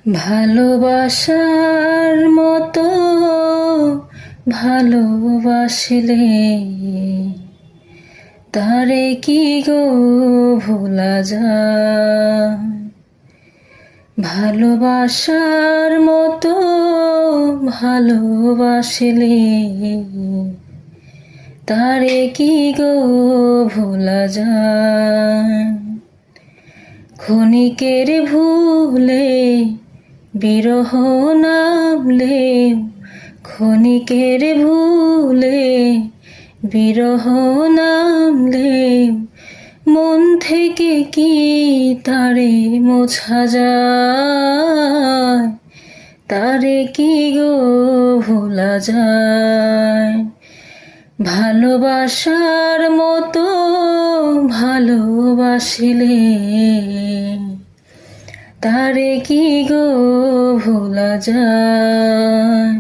ভালোবাসার মতো ভালোবাসলে তারে কি গো ভোলা যায়। ভালোবাসার মতো ভালোবাসলে তারে কি গো ভোলা যায়। ক্ষণিকের ভুলে বিরহ নামলে, ক্ষণিকের ভুলে বিরহ নামলে মন থেকে কি তারে মোছা যায়। তারে কি গো ভোলা যায়। ভালোবাসার মতো ভালোবাসিলে তারে কি গো ভোলা যায়।